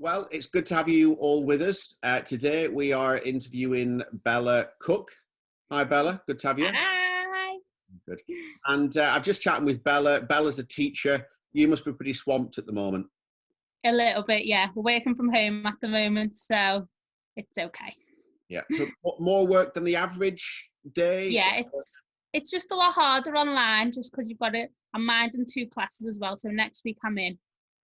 Well, it's good to have you all with us. Today we are interviewing Bella Cooke. Hi, Bella. Good to have you. Hi. Good. And I've just chatted with Bella. Bella's a teacher. You must be pretty swamped at the moment. A little bit, yeah. We're working from home at the moment, so it's okay. Yeah. So more work than the average day? Yeah, it's just a lot harder online just because you've got it. I'm minding 2 classes as well, so next week I'm in.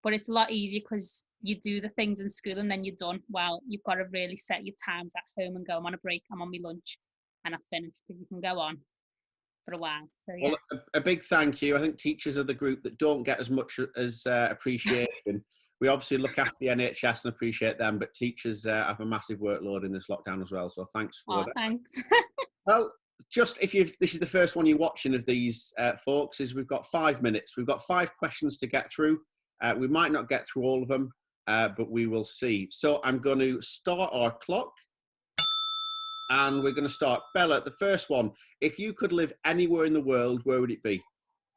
But it's a lot easier because you do the things in school and then you're done. Well, you've got to really set your times at home and go, I'm on a break, I'm on my lunch, and I've finished. But you can go on for a while. So yeah. Well, a big thank you. I think teachers are the group that don't get as much as appreciation. We obviously look after the NHS and appreciate them, but teachers have a massive workload in this lockdown as well. So thanks for that. Thanks. Well, just this is the first one you're watching of these folks, is we've got 5 minutes. We've got 5 questions to get through. We might not get through all of them, but we will see. So I'm going to start our clock. And we're going to start. Bella, the first one. If you could live anywhere in the world, where would it be?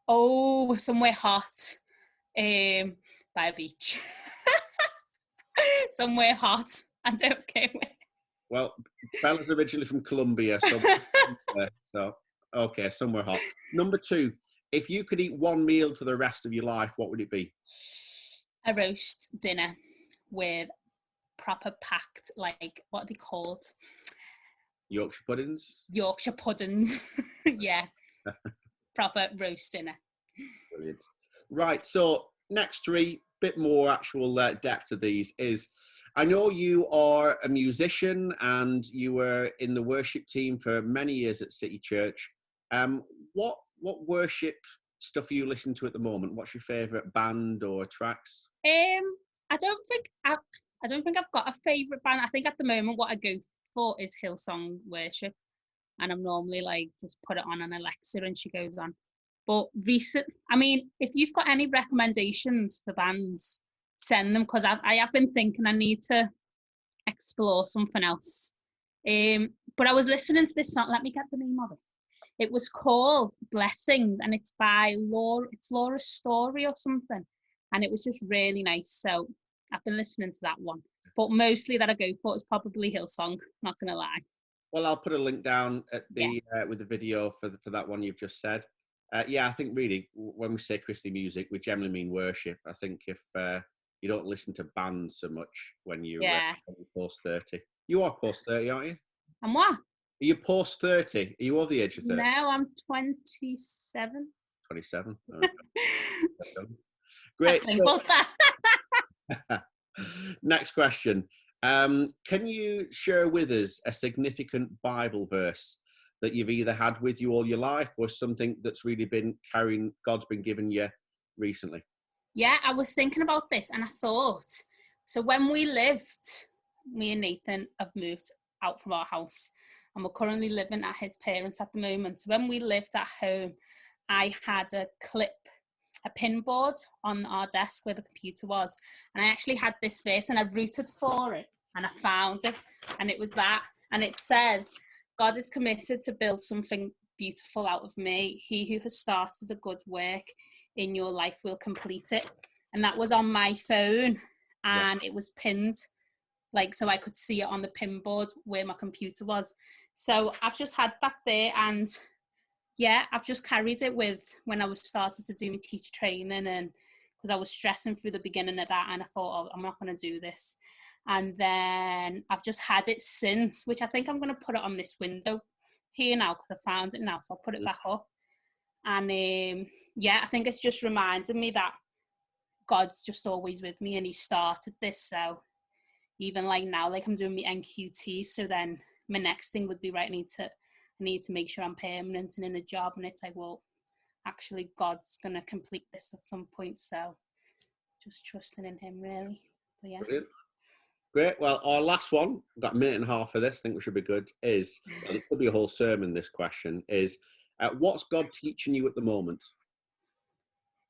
Oh, somewhere hot. By a beach. Somewhere hot. I don't care where. Well, Bella's originally from Colombia, so okay, somewhere hot. Number 2. If you could eat one meal for the rest of your life, what would it be? A roast dinner with proper packed, like, what are they called? Yorkshire puddings? Yorkshire puddings. Yeah. Proper roast dinner. Brilliant. Right, so next 3, bit more actual depth to these is, I know you are a musician and you were in the worship team for many years at City Church. What worship stuff are you listening to at the moment? What's your favourite band or tracks? I don't think I've got a favourite band. I think at the moment what I go for is Hillsong worship, and I'm normally like just put it on an Alexa and she goes on. But if you've got any recommendations for bands, send them, because I have been thinking I need to explore something else. But I was listening to this song. Let me get the name of it. It was called Blessings, and it's by Laura's Story or something. And it was just really nice. So I've been listening to that one. But mostly that I go for is probably Hillsong, not going to lie. Well, I'll put a link down at the with the video for that one you've just said. I think really when we say Christian music, we generally mean worship. I think if you don't listen to bands so much when you're post 30. You are post 30, aren't you? And what? Are you post 30? Are you over the age of 30? No, I'm 27. 27? Okay. Great. Next question. Can you share with us a significant Bible verse that you've either had with you all your life or something that's really been God's been giving you recently? Yeah, I was thinking about this and I thought, so when me and Nathan have moved out from our house and we're currently living at his parents at the moment. So when we lived at home, I had a pin board on our desk where the computer was. And I actually had this verse and I rooted for it and I found it. And it was that. And it says, God is committed to build something beautiful out of me. He who has started a good work in your life will complete it. And that was on my phone and it was pinned, like, so I could see it on the pin board where my computer was. So I've just had that there, and I've just carried it with when I was started to do my teacher training, and because I was stressing through the beginning of that and I thought, I'm not going to do this. And then I've just had it since, which I think I'm going to put it on this window here now because I found it now, so I'll put it back up. And I think it's just reminded me that God's just always with me and he started this. So even like now, like I'm doing my NQT, so then my next thing would be, right, I need to make sure I'm permanent and in a job. And it's like, well, actually God's going to complete this at some point. So just trusting in him, really. But yeah. Brilliant. Great. Well, our last one, we've got a minute and a half for this, I think we should be good, is, it could be a whole sermon, this question, is what's God teaching you at the moment?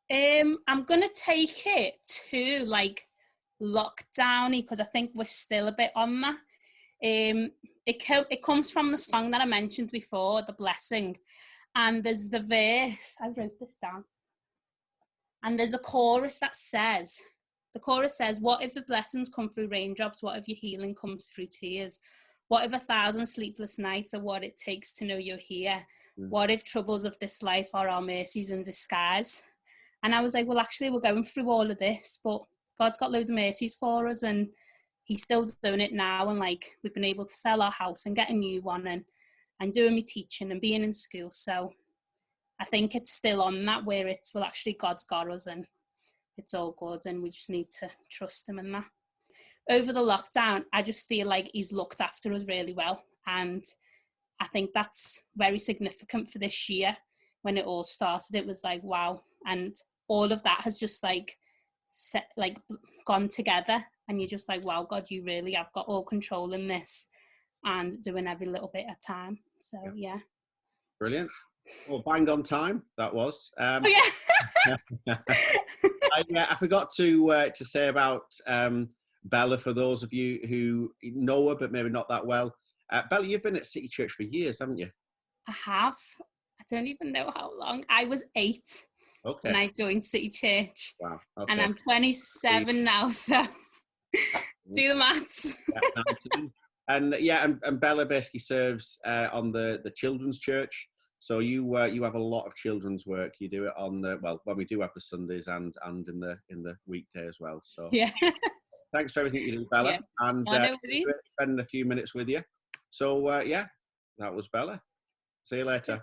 I'm going to take it to like lockdowny because I think we're still a bit on that. It comes from the song that I mentioned before, The Blessing. And there's the verse, I wrote this down. And there's a chorus that says, The chorus says, what if the blessings come through raindrops? What if your healing comes through tears? What if 1,000 sleepless nights are what it takes to know you're here? What if troubles of this life are our mercies in disguise? And I was like, well, actually, we're going through all of this, but God's got loads of mercies for us, and he's still doing it now. And like, we've been able to sell our house and get a new one, and doing my teaching and being in school. So I think it's still on that, where it's, well, actually, God's got us and it's all good, and we just need to trust him in that. Over the lockdown, I just feel like he's looked after us really well. And I think that's very significant for this year. When it all started, it was like, wow. And all of that has just like gone together. And you're just like, wow, God, you really have got all control in this and doing every little bit at a time. So, yeah. Brilliant. Well, bang on time, that was. Oh, yeah. I forgot to say about Bella, for those of you who know her but maybe not that well. Bella, you've been at City Church for years, haven't you? I have. I don't even know how long. I was 8 when I joined City Church. Wow. Okay. And I'm 27 now, so do the maths. And Bella basically serves on the children's church. So you have a lot of children's work. You do it on when we do have the Sundays and in the weekday as well. So yeah. Thanks for everything you do, Bella. Yeah. And No spending a few minutes with you. So that was Bella. See you later.